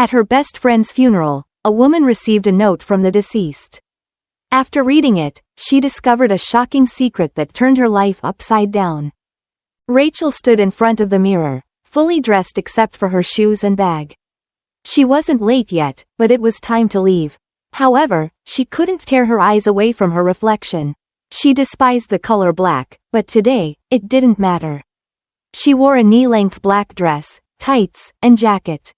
At her best friend's funeral, a woman received a note from the deceased. After reading it, she discovered a shocking secret that turned her life upside down. Rachel stood in front of the mirror, fully dressed except for her shoes and bag. She wasn't late yet, but it was time to leave. However, she couldn't tear her eyes away from her reflection. She despised the color black, but today, it didn't matter. She wore a knee-length black dress, tights, and jacket.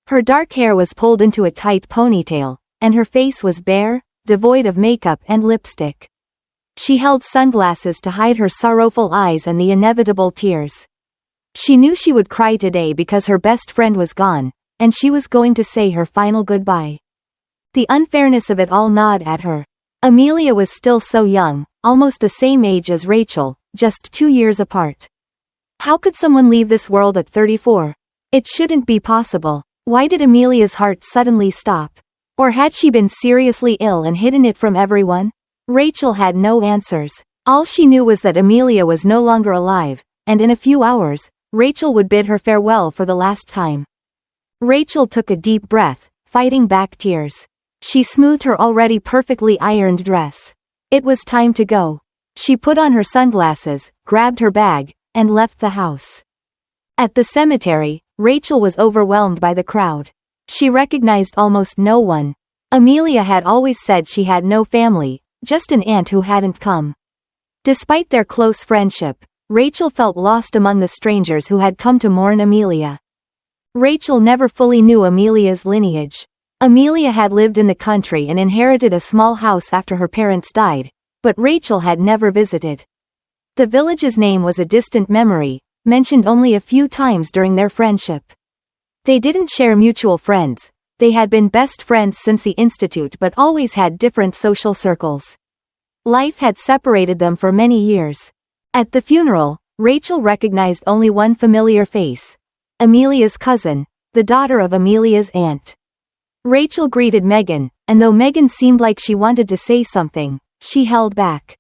Her dark hair was pulled into a tight ponytail, and her face was bare, devoid of makeup and lipstick. She held sunglasses to hide her sorrowful eyes and the inevitable tears. She knew she would cry today because her best friend was gone, and she was going to say her final goodbye. The unfairness of it all gnawed at her. Amelia was still so young, almost the same age as Rachel, just 2 years apart. How could someone leave this world at 34? It shouldn't be possible. Why did Amelia's heart suddenly stop? Or had she been seriously ill and hidden it from everyone? Rachel had no answers. All she knew was that Amelia was no longer alive, and in a few hours, Rachel would bid her farewell for the last time. Rachel took a deep breath, fighting back tears. She smoothed her already perfectly ironed dress. It was time to go. She put on her sunglasses, grabbed her bag, and left the house. At the cemetery, Rachel was overwhelmed by the crowd. She recognized almost no one. Amelia had always said she had no family, just an aunt who hadn't come. Despite their close friendship, Rachel felt lost among the strangers who had come to mourn Amelia. Rachel never fully knew Amelia's lineage. Amelia had lived in the country and inherited a small house after her parents died, but Rachel had never visited. The village's name was a distant memory, mentioned only a few times during their friendship. They didn't share mutual friends. They had been best friends since the institute but always had different social circles. Life had separated them for many years. At the funeral, Rachel recognized only one familiar face. Amelia's cousin, the daughter of Amelia's aunt. Rachel greeted Megan, and though Megan seemed like she wanted to say something, she held back.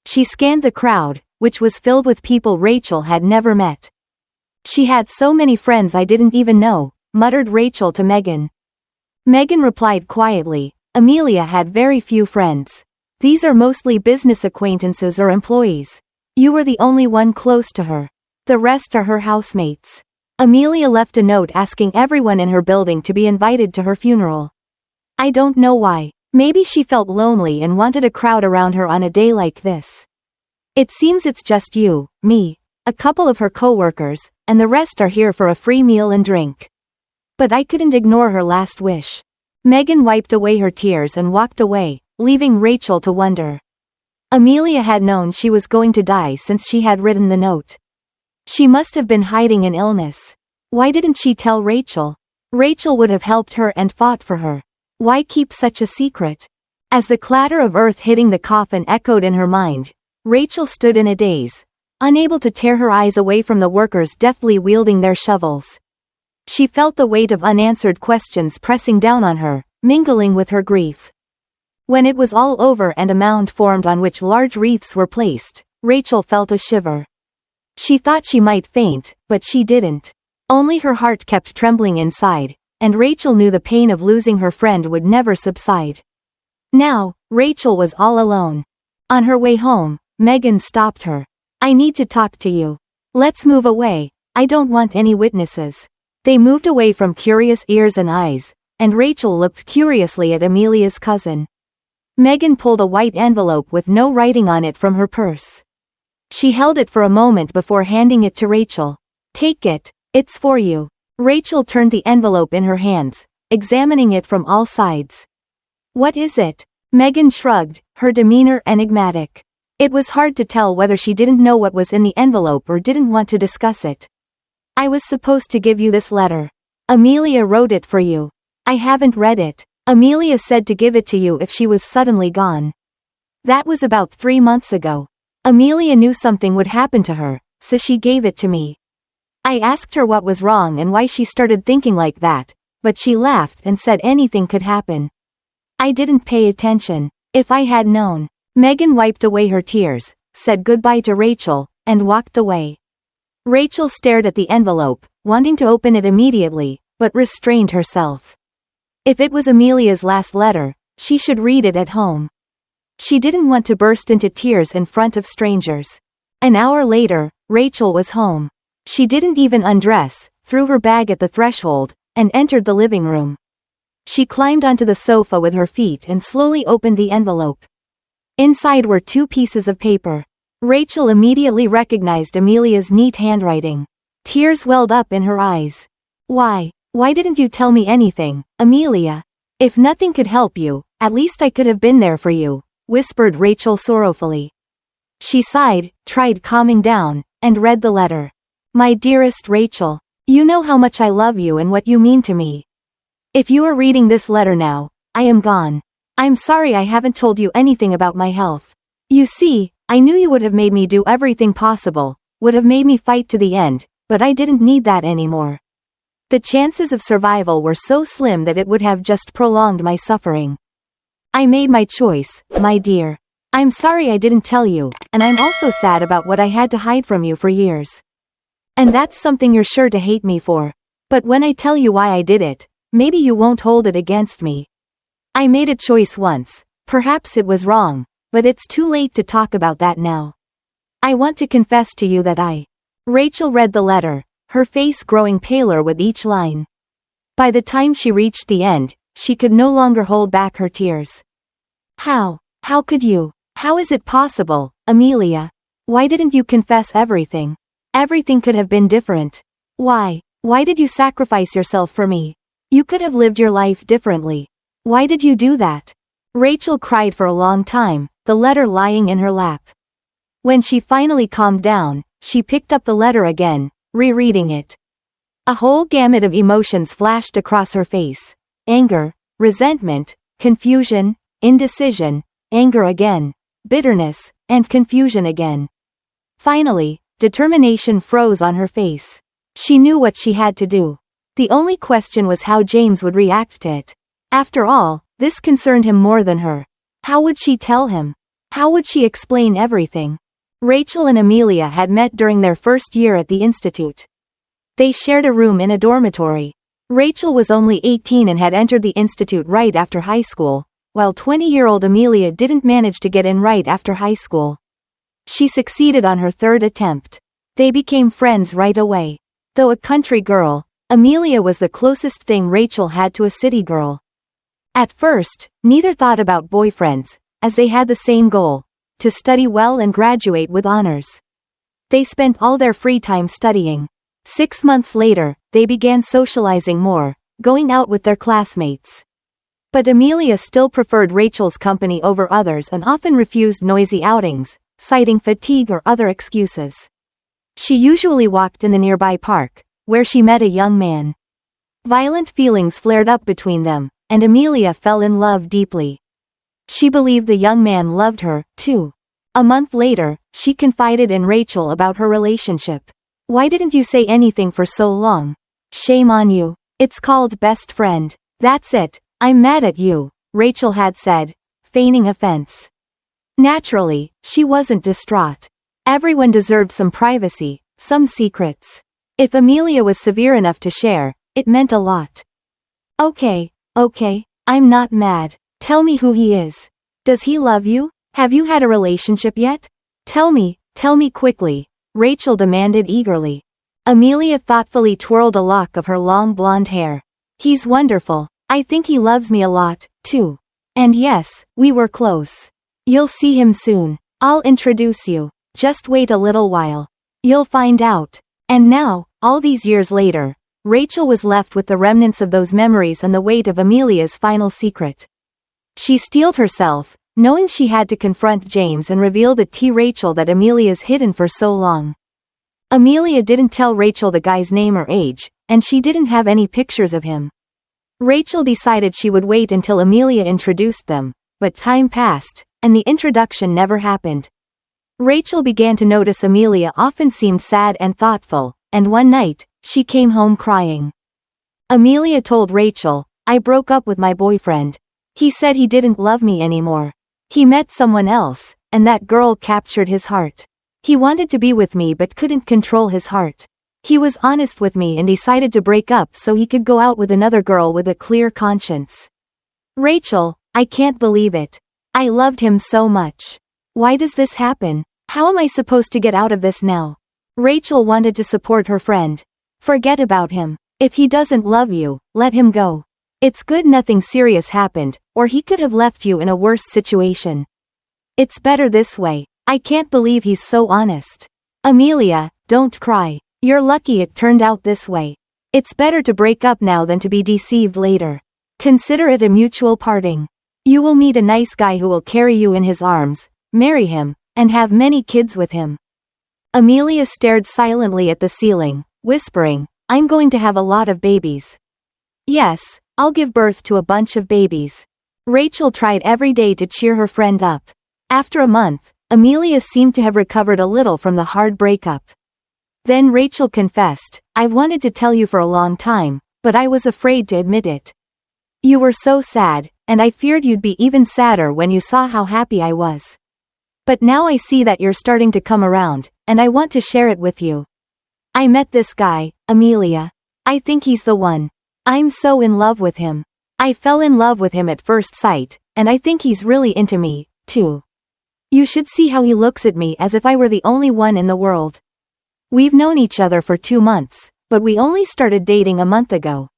She scanned the crowd, which was filled with people Rachel had never met. She had so many friends I didn't even know, muttered Rachel to Megan. Megan replied quietly, Amelia had very few friends. These are mostly business acquaintances or employees. You were the only one close to her. The rest are her housemates. Amelia left a note asking everyone in her building to be invited to her funeral. I don't know why. Maybe she felt lonely and wanted a crowd around her on a day like this. It seems it's just you, me, a couple of her co-workers, and the rest are here for a free meal and drink. But I couldn't ignore her last wish. Megan wiped away her tears and walked away, leaving Rachel to wonder. Amelia had known she was going to die since she had written the note. She must have been hiding an illness. Why didn't she tell Rachel? Rachel would have helped her and fought for her. Why keep such a secret? As the clatter of earth hitting the coffin echoed in her mind, Rachel stood in a daze, unable to tear her eyes away from the workers deftly wielding their shovels. She felt the weight of unanswered questions pressing down on her, mingling with her grief. When it was all over and a mound formed on which large wreaths were placed, Rachel felt a shiver. She thought she might faint, but she didn't. Only her heart kept trembling inside, and Rachel knew the pain of losing her friend would never subside. Now, Rachel was all alone. On her way home, Megan stopped her. I need to talk to you. Let's move away. I don't want any witnesses. They moved away from curious ears and eyes, and Rachel looked curiously at Amelia's cousin. Megan pulled a white envelope with no writing on it from her purse. She held it for a moment before handing it to Rachel. Take it, it's for you. Rachel turned the envelope in her hands, examining it from all sides. What is it? Megan shrugged, her demeanor enigmatic. It was hard to tell whether she didn't know what was in the envelope or didn't want to discuss it. I was supposed to give you this letter. Amelia wrote it for you. I haven't read it. Amelia said to give it to you if she was suddenly gone. That was about 3 months ago. Amelia knew something would happen to her, so she gave it to me. I asked her what was wrong and why she started thinking like that, but she laughed and said anything could happen. I didn't pay attention. If I had known. Megan wiped away her tears, said goodbye to Rachel, and walked away. Rachel stared at the envelope, wanting to open it immediately, but restrained herself. If it was Amelia's last letter, she should read it at home. She didn't want to burst into tears in front of strangers. An hour later, Rachel was home. She didn't even undress, threw her bag at the threshold, and entered the living room. She climbed onto the sofa with her feet and slowly opened the envelope. Inside were 2 pieces of paper. Rachel immediately recognized Amelia's neat handwriting. Tears welled up in her eyes. Why didn't you tell me anything, Amelia? If nothing could help you, at least I could have been there for you, whispered Rachel sorrowfully. She sighed, tried calming down, and read the letter. My dearest Rachel, you know how much I love you and what you mean to me. If you are reading this letter now, I am gone. I'm sorry I haven't told you anything about my health. You see, I knew you would have made me do everything possible, would have made me fight to the end, but I didn't need that anymore. The chances of survival were so slim that it would have just prolonged my suffering. I made my choice, my dear. I'm sorry I didn't tell you, and I'm also sad about what I had to hide from you for years. And that's something you're sure to hate me for. But when I tell you why I did it, maybe you won't hold it against me. I made a choice once, perhaps it was wrong, but it's too late to talk about that now. I want to confess to you that Rachel read the letter, her face growing paler with each line. By the time she reached the end, she could no longer hold back her tears. How could you? How is it possible, Amelia? Why didn't you confess everything? Everything could have been different. Why did you sacrifice yourself for me? You could have lived your life differently. Why did you do that? Rachel cried for a long time, the letter lying in her lap. When she finally calmed down, she picked up the letter again, rereading it. A whole gamut of emotions flashed across her face. Anger, resentment, confusion, indecision, anger again, bitterness, and confusion again. Finally, determination froze on her face. She knew what she had to do. The only question was how James would react to it. After all, this concerned him more than her. How would she tell him? How would she explain everything? Rachel and Amelia had met during their first year at the institute. They shared a room in a dormitory. Rachel was only 18 and had entered the institute right after high school, while 20-year-old Amelia didn't manage to get in right after high school. She succeeded on her 3rd attempt. They became friends right away. Though a country girl, Amelia was the closest thing Rachel had to a city girl. At first, neither thought about boyfriends, as they had the same goal: to study well and graduate with honors. They spent all their free time studying. 6 months later, they began socializing more, going out with their classmates. But Amelia still preferred Rachel's company over others and often refused noisy outings, citing fatigue or other excuses. She usually walked in the nearby park, where she met a young man. Violent feelings flared up between them, and Amelia fell in love deeply. She believed the young man loved her, too. A month later, she confided in Rachel about her relationship. Why didn't you say anything for so long? Shame on you. It's called best friend. That's it. I'm mad at you, Rachel had said, feigning offense. Naturally, she wasn't distraught. Everyone deserved some privacy, some secrets. If Amelia was severe enough to share, it meant a lot. Okay, I'm not mad. Tell me who he is. Does he love you? Have you had a relationship yet? Tell me quickly, Rachel demanded eagerly. Amelia thoughtfully twirled a lock of her long blonde hair. He's wonderful. I think he loves me a lot, too. And yes, we were close. You'll see him soon. I'll introduce you. Just wait a little while. You'll find out. And now, all these years later, Rachel was left with the remnants of those memories and the weight of Amelia's final secret. She steeled herself, knowing she had to confront James and reveal the Rachel that Amelia's hidden for so long. Amelia didn't tell Rachel the guy's name or age, and she didn't have any pictures of him. Rachel decided she would wait until Amelia introduced them, but time passed, and the introduction never happened. Rachel began to notice Amelia often seemed sad and thoughtful, and one night, she came home crying. Amelia told Rachel, I broke up with my boyfriend. He said he didn't love me anymore. He met someone else, and that girl captured his heart. He wanted to be with me but couldn't control his heart. He was honest with me and decided to break up so he could go out with another girl with a clear conscience. Rachel, I can't believe it. I loved him so much. Why does this happen? How am I supposed to get out of this now? Rachel wanted to support her friend. Forget about him. If he doesn't love you, let him go. It's good nothing serious happened, or he could have left you in a worse situation. It's better this way. I can't believe he's so honest. Amelia, don't cry. You're lucky it turned out this way. It's better to break up now than to be deceived later. Consider it a mutual parting. You will meet a nice guy who will carry you in his arms, marry him, and have many kids with him. Amelia stared silently at the ceiling, whispering, I'm going to have a lot of babies. Yes, I'll give birth to a bunch of babies. Rachel tried every day to cheer her friend up. After a month, Amelia seemed to have recovered a little from the hard breakup. Then Rachel confessed, I've wanted to tell you for a long time, but I was afraid to admit it. You were so sad, and I feared you'd be even sadder when you saw how happy I was. But now I see that you're starting to come around, and I want to share it with you. I met this guy, Amelia. I think he's the one. I'm so in love with him. I fell in love with him at first sight, and I think he's really into me, too. You should see how he looks at me as if I were the only one in the world. We've known each other for 2 months, but we only started dating a month ago.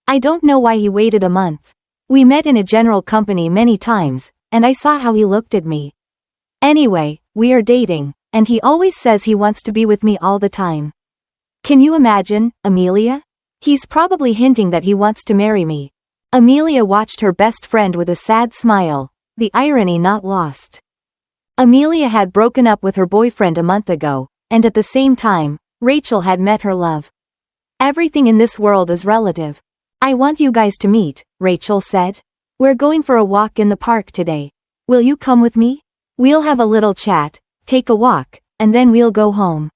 I don't know why he waited a month. We met in a general company many times, and I saw how he looked at me. Anyway, we are dating, and he always says he wants to be with me all the time. Can you imagine, Amelia? He's probably hinting that he wants to marry me. Amelia watched her best friend with a sad smile, the irony not lost. Amelia had broken up with her boyfriend a month ago, and at the same time, Rachel had met her love. Everything in this world is relative. I want you guys to meet, Rachel said. We're going for a walk in the park today. Will you come with me? We'll have a little chat, take a walk, and then we'll go home.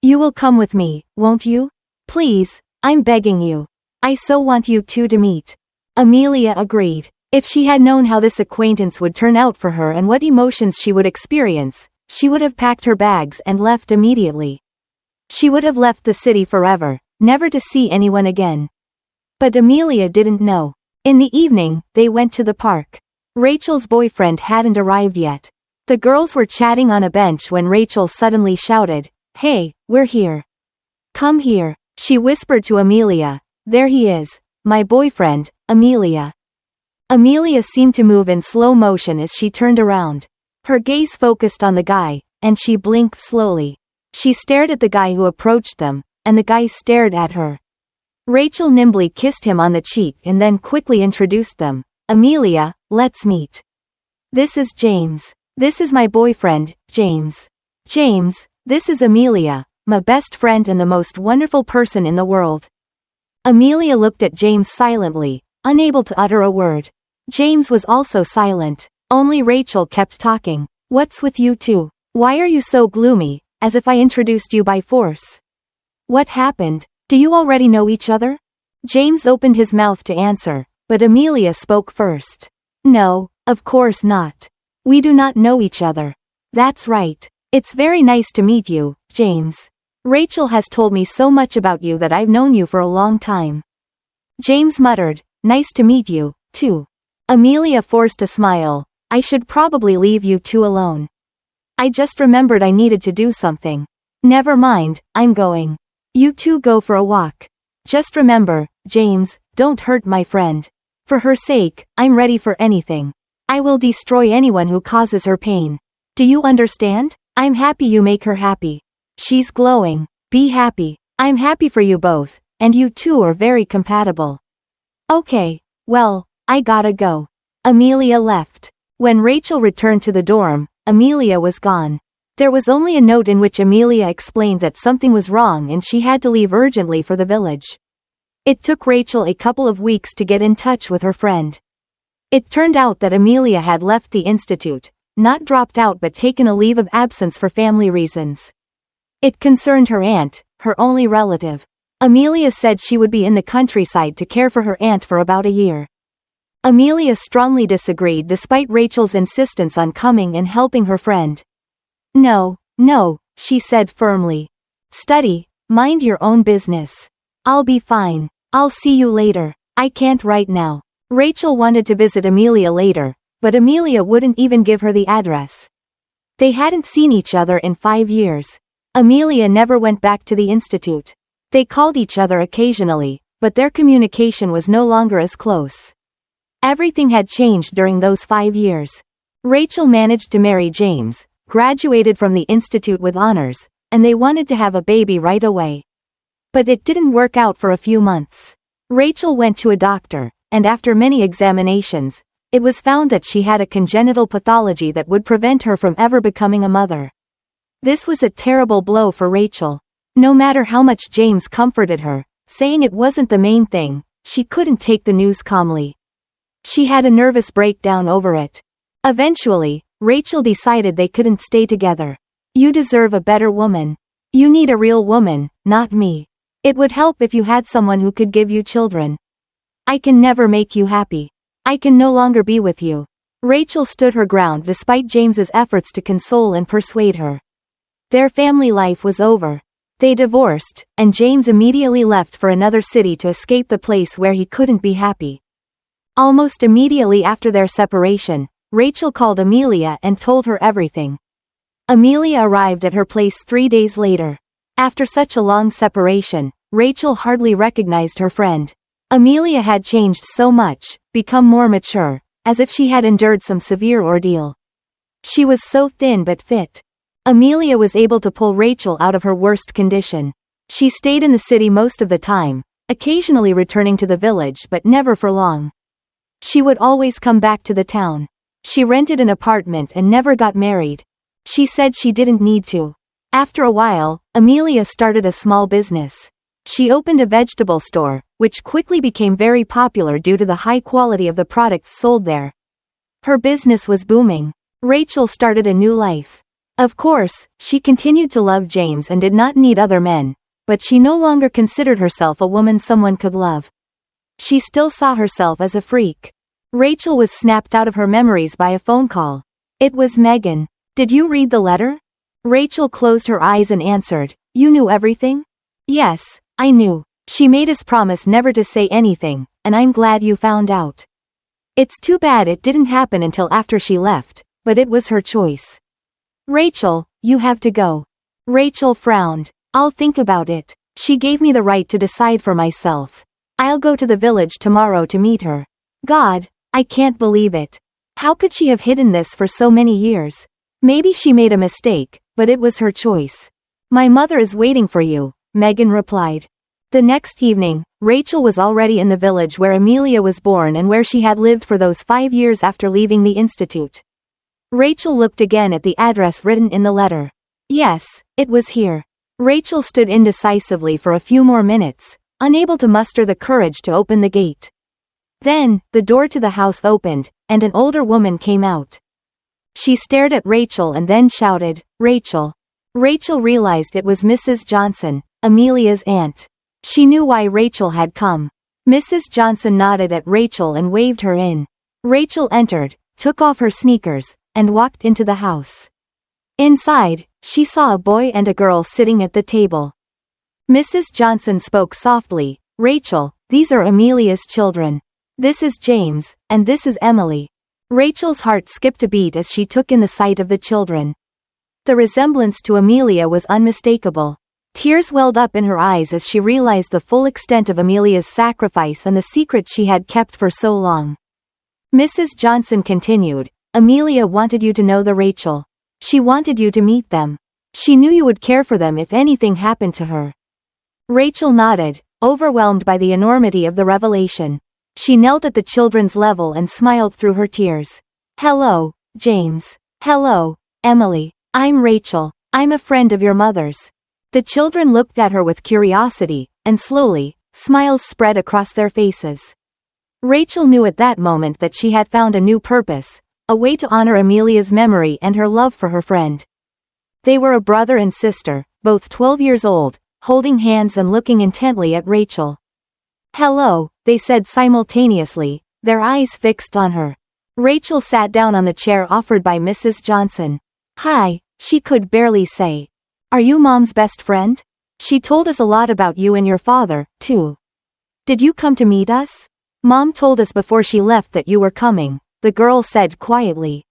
You will come with me, won't you? Please, I'm begging you. I so want you two to meet. Amelia agreed. If she had known how this acquaintance would turn out for her and what emotions she would experience, she would have packed her bags and left immediately. She would have left the city forever, never to see anyone again. But Amelia didn't know. In the evening, they went to the park. Rachel's boyfriend hadn't arrived yet. The girls were chatting on a bench when Rachel suddenly shouted, Hey, we're here. Come here, she whispered to Amelia. There he is, my boyfriend, Amelia. Amelia seemed to move in slow motion as she turned around. Her gaze focused on the guy, and she blinked slowly. She stared at the guy who approached them, and the guy stared at her. Rachel nimbly kissed him on the cheek and then quickly introduced them. Amelia, let's meet. This is James. This is my boyfriend, James. James, this is Amelia, my best friend and the most wonderful person in the world. Amelia looked at James silently, unable to utter a word. James was also silent. Only Rachel kept talking. What's with you two? Why are you so gloomy, as if I introduced you by force? What happened? Do you already know each other? James opened his mouth to answer, but Amelia spoke first. No, of course not. We do not know each other. That's right. It's very nice to meet you, James. Rachel has told me so much about you that I've known you for a long time. James muttered, Nice to meet you, too. Amelia forced a smile. I should probably leave you two alone. I just remembered I needed to do something. Never mind, I'm going. You two go for a walk. Just remember, James, don't hurt my friend. For her sake, I'm ready for anything. I will destroy anyone who causes her pain. Do you understand? I'm happy you make her happy. She's glowing. Be happy. I'm happy for you both, and you two are very compatible. Okay, well, I gotta go. Amelia left. When Rachel returned to the dorm, Amelia was gone. There was only a note in which Amelia explained that something was wrong and she had to leave urgently for the village. It took Rachel a couple of weeks to get in touch with her friend. It turned out that Amelia had left the institute, not dropped out but taken a leave of absence for family reasons. It concerned her aunt, her only relative. Amelia said she would be in the countryside to care for her aunt for about a year. Amelia strongly disagreed despite Rachel's insistence on coming and helping her friend. No, she said firmly. Study, mind your own business. I'll be fine. I'll see you later. I can't right now. Rachel wanted to visit Amelia later, but Amelia wouldn't even give her the address. They hadn't seen each other in 5 years. Amelia never went back to the institute. They called each other occasionally, but their communication was no longer as close. Everything had changed during those 5 years. Rachel managed to marry James, graduated from the institute with honors, and they wanted to have a baby right away. But it didn't work out for a few months. Rachel went to a doctor, and after many examinations, it was found that she had a congenital pathology that would prevent her from ever becoming a mother. This was a terrible blow for Rachel. No matter how much James comforted her, saying it wasn't the main thing, she couldn't take the news calmly. She had a nervous breakdown over it. Eventually, Rachel decided they couldn't stay together. You deserve a better woman. You need a real woman, not me. It would help if you had someone who could give you children. I can never make you happy. I can no longer be with you. Rachel stood her ground despite James's efforts to console and persuade her. Their family life was over. They divorced, and James immediately left for another city to escape the place where he couldn't be happy. Almost immediately after their separation, Rachel called Amelia and told her everything. Amelia arrived at her place 3 days later. After such a long separation, Rachel hardly recognized her friend. Amelia had changed so much, become more mature, as if she had endured some severe ordeal. She was so thin but fit. Amelia was able to pull Rachel out of her worst condition. She stayed in the city most of the time, occasionally returning to the village but never for long. She would always come back to the town. She rented an apartment and never got married. She said she didn't need to. After a while, Amelia started a small business. She opened a vegetable store, which quickly became very popular due to the high quality of the products sold there. Her business was booming. Rachel started a new life. Of course, she continued to love James and did not need other men, but she no longer considered herself a woman someone could love. She still saw herself as a freak. Rachel was snapped out of her memories by a phone call. It was Megan. Did you read the letter? Rachel closed her eyes and answered, You knew everything? Yes, I knew. She made us promise never to say anything, and I'm glad you found out. It's too bad it didn't happen until after she left, but it was her choice. Rachel, you have to go. Rachel frowned. I'll think about it. She gave me the right to decide for myself. I'll go to the village tomorrow to meet her. God, I can't believe it. How could she have hidden this for so many years? Maybe she made a mistake, but it was her choice. My mother is waiting for you, Megan replied. The next evening, Rachel was already in the village where Amelia was born and where she had lived for those 5 years after leaving the institute. Rachel looked again at the address written in the letter. Yes, it was here. Rachel stood indecisively for a few more minutes, unable to muster the courage to open the gate. Then, the door to the house opened, and an older woman came out. She stared at Rachel and then shouted, Rachel. Rachel realized it was Mrs. Johnson, Amelia's aunt. She knew why Rachel had come. Mrs. Johnson nodded at Rachel and waved her in. Rachel entered, took off her sneakers, and walked into the house. Inside, she saw a boy and a girl sitting at the table. Mrs. Johnson spoke softly, Rachel, these are Amelia's children. This is James, and this is Emily. Rachel's heart skipped a beat as she took in the sight of the children. The resemblance to Amelia was unmistakable. Tears welled up in her eyes as she realized the full extent of Amelia's sacrifice and the secret she had kept for so long. Mrs. Johnson continued, Amelia wanted you to know the Rachel. She wanted you to meet them. She knew you would care for them if anything happened to her. Rachel nodded, overwhelmed by the enormity of the revelation. She knelt at the children's level and smiled through her tears. Hello, James. Hello, Emily. I'm Rachel. I'm a friend of your mother's. The children looked at her with curiosity, and slowly, smiles spread across their faces. Rachel knew at that moment that she had found a new purpose, a way to honor Amelia's memory and her love for her friend. They were a brother and sister, both 12 years old, holding hands and looking intently at Rachel. Hello, they said simultaneously, their eyes fixed on her. Rachel sat down on the chair offered by Mrs. Johnson. Hi, she could barely say. Are you Mom's best friend? She told us a lot about you and your father, too. Did you come to meet us? Mom told us before she left that you were coming, the girl said quietly.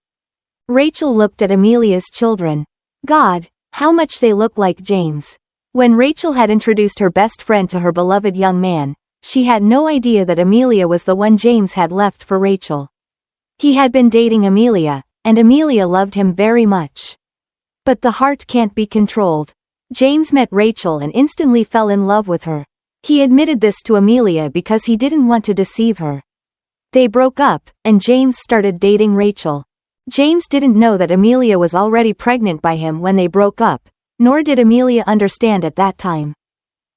Rachel looked at Amelia's children. God, how much they look like James. When Rachel had introduced her best friend to her beloved young man, she had no idea that Amelia was the one James had left for Rachel. He had been dating Amelia, and Amelia loved him very much. But the heart can't be controlled. James met Rachel and instantly fell in love with her. He admitted this to Amelia because he didn't want to deceive her. They broke up, and James started dating Rachel. James didn't know that Amelia was already pregnant by him when they broke up, nor did Amelia understand at that time.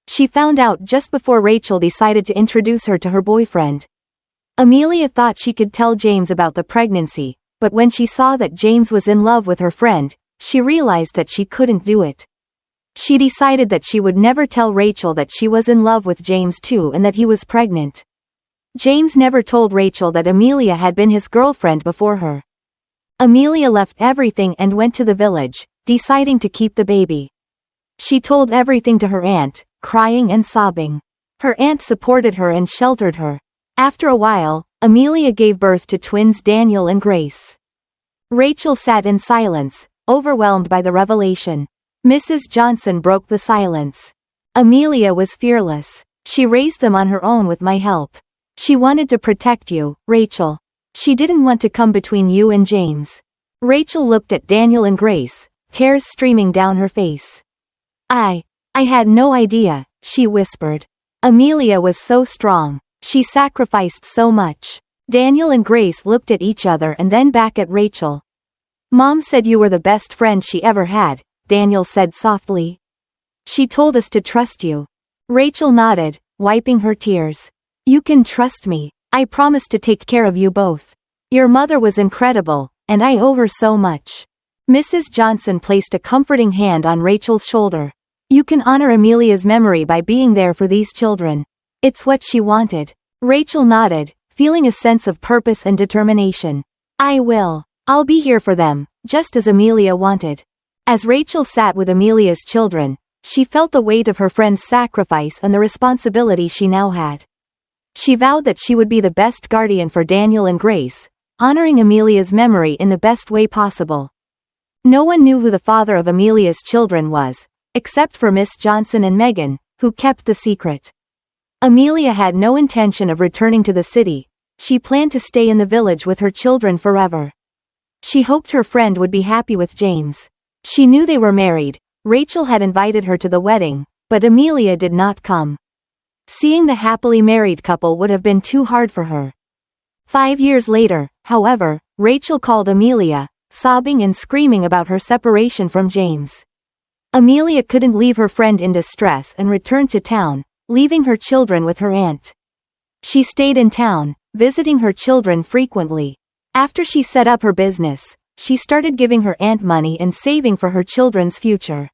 She found out just before Rachel decided to introduce her to her boyfriend. Amelia thought she could tell James about the pregnancy, but when she saw that James was in love with her friend, she realized that she couldn't do it. She decided that she would never tell Rachel that she was in love with James too and that he was pregnant. James never told Rachel that Amelia had been his girlfriend before her. Amelia left everything and went to the village, deciding to keep the baby. She told everything to her aunt, crying and sobbing. Her aunt supported her and sheltered her. After a while, Amelia gave birth to twins Daniel and Grace. Rachel sat in silence, overwhelmed by the revelation. Mrs. Johnson broke the silence. Amelia was fearless. She raised them on her own with my help. She wanted to protect you, Rachel. She didn't want to come between you and James. Rachel looked at Daniel and Grace, tears streaming down her face. I had no idea, she whispered. Amelia was so strong. She sacrificed so much. Daniel and Grace looked at each other and then back at Rachel. Mom said you were the best friend she ever had, Daniel said softly. She told us to trust you. Rachel nodded, wiping her tears. You can trust me. I promise to take care of you both. Your mother was incredible, and I owe her so much. Mrs. Johnson placed a comforting hand on Rachel's shoulder. You can honor Amelia's memory by being there for these children. It's what she wanted. Rachel nodded, feeling a sense of purpose and determination. I will. I'll be here for them, just as Amelia wanted. As Rachel sat with Amelia's children, she felt the weight of her friend's sacrifice and the responsibility she now had. She vowed that she would be the best guardian for Daniel and Grace, honoring Amelia's memory in the best way possible. No one knew who the father of Amelia's children was, except for Miss Johnson and Megan, who kept the secret. Amelia had no intention of returning to the city. She planned to stay in the village with her children forever. She hoped her friend would be happy with James. She knew they were married. Rachel had invited her to the wedding, but Amelia did not come. Seeing the happily married couple would have been too hard for her. 5 years later, however, Rachel called Amelia, sobbing and screaming about her separation from James. Amelia couldn't leave her friend in distress and returned to town, leaving her children with her aunt. She stayed in town, visiting her children frequently. After she set up her business, she started giving her aunt money and saving for her children's future.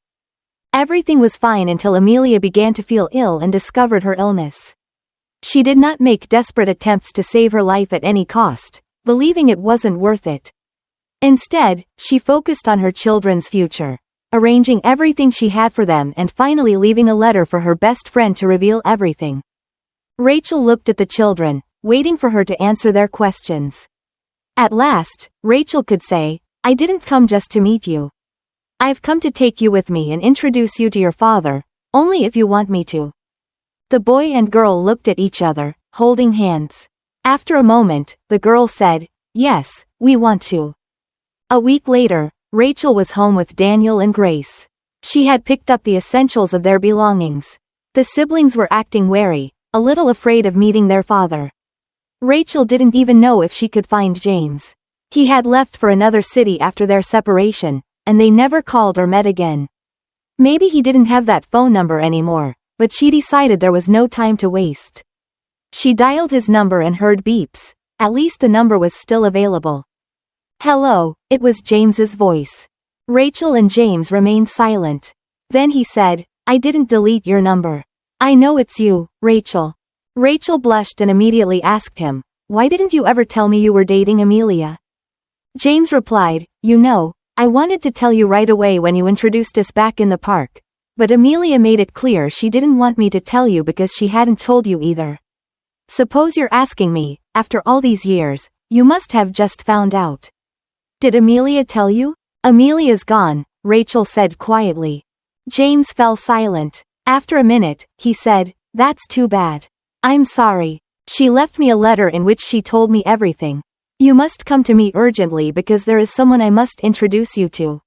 Everything was fine until Amelia began to feel ill and discovered her illness. She did not make desperate attempts to save her life at any cost, believing it wasn't worth it. Instead, she focused on her children's future, arranging everything she had for them and finally leaving a letter for her best friend to reveal everything. Rachel looked at the children, waiting for her to answer their questions. At last, Rachel could say, I didn't come just to meet you. I've come to take you with me and introduce you to your father, only if you want me to. The boy and girl looked at each other, holding hands. After a moment, the girl said, Yes, we want to. A week later, Rachel was home with Daniel and Grace. She had picked up the essentials of their belongings. The siblings were acting wary, a little afraid of meeting their father. Rachel didn't even know if she could find James. He had left for another city after their separation, and they never called or met again. Maybe he didn't have that phone number anymore, but she decided there was no time to waste. She dialed his number and heard beeps. At least the number was still available. Hello, it was James's voice. Rachel and James remained silent. Then he said, I didn't delete your number. I know it's you, Rachel. Rachel blushed and immediately asked him, Why didn't you ever tell me you were dating Amelia? James replied, You know, I wanted to tell you right away when you introduced us back in the park, But Amelia made it clear she didn't want me to tell you because she hadn't told you either. Suppose you're asking me, after all these years, you must have just found out. Did Amelia tell you? Amelia's gone, Rachel said quietly. James fell silent. After a minute, he said, "That's too bad. I'm sorry. She left me a letter in which she told me everything. You must come to me urgently because there is someone I must introduce you to."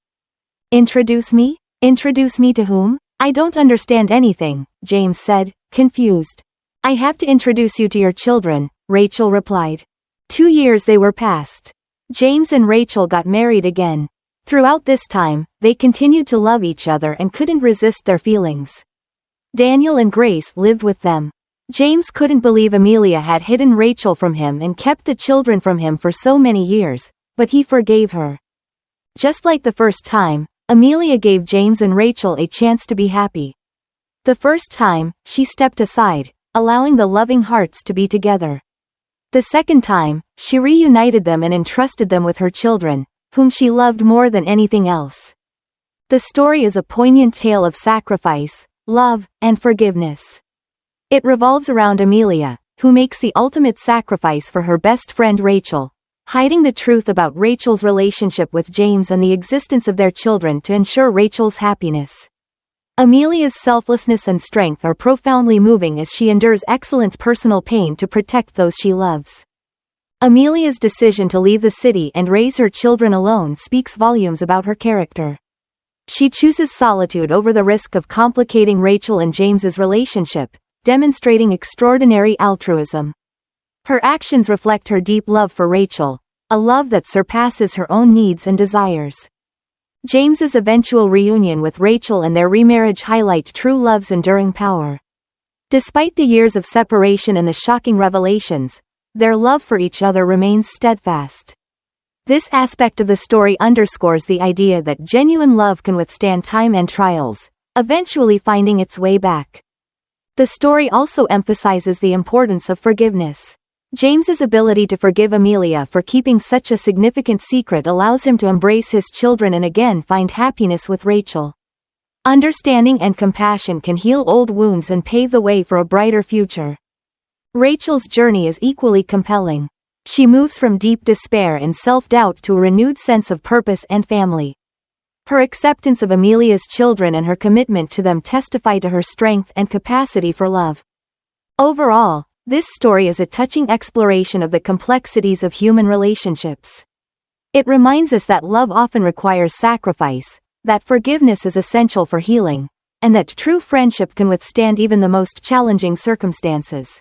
Introduce me? Introduce me to whom? I don't understand anything, James said, confused. I have to introduce you to your children, Rachel replied. 2 years they were past. James and Rachel got married again. Throughout this time, they continued to love each other and couldn't resist their feelings. Daniel and Grace lived with them. James couldn't believe Amelia had hidden Rachel from him and kept the children from him for so many years, but he forgave her. Just like the first time, Amelia gave James and Rachel a chance to be happy. The first time, she stepped aside, allowing the loving hearts to be together. The second time, she reunited them and entrusted them with her children, whom she loved more than anything else. The story is a poignant tale of sacrifice, love, and forgiveness. It revolves around Amelia, who makes the ultimate sacrifice for her best friend Rachel, hiding the truth about Rachel's relationship with James and the existence of their children to ensure Rachel's happiness. Amelia's selflessness and strength are profoundly moving as she endures excellent personal pain to protect those she loves. Amelia's decision to leave the city and raise her children alone speaks volumes about her character. She chooses solitude over the risk of complicating Rachel and James's relationship, demonstrating extraordinary altruism. Her actions reflect her deep love for Rachel, a love that surpasses her own needs and desires. James's eventual reunion with Rachel and their remarriage highlight true love's enduring power. Despite the years of separation and the shocking revelations, their love for each other remains steadfast. This aspect of the story underscores the idea that genuine love can withstand time and trials, eventually finding its way back. The story also emphasizes the importance of forgiveness. James's ability to forgive Amelia for keeping such a significant secret allows him to embrace his children and again find happiness with Rachel. Understanding and compassion can heal old wounds and pave the way for a brighter future. Rachel's journey is equally compelling. She moves from deep despair and self-doubt to a renewed sense of purpose and family. Her acceptance of Amelia's children and her commitment to them testify to her strength and capacity for love. Overall, this story is a touching exploration of the complexities of human relationships. It reminds us that love often requires sacrifice, that forgiveness is essential for healing, and that true friendship can withstand even the most challenging circumstances.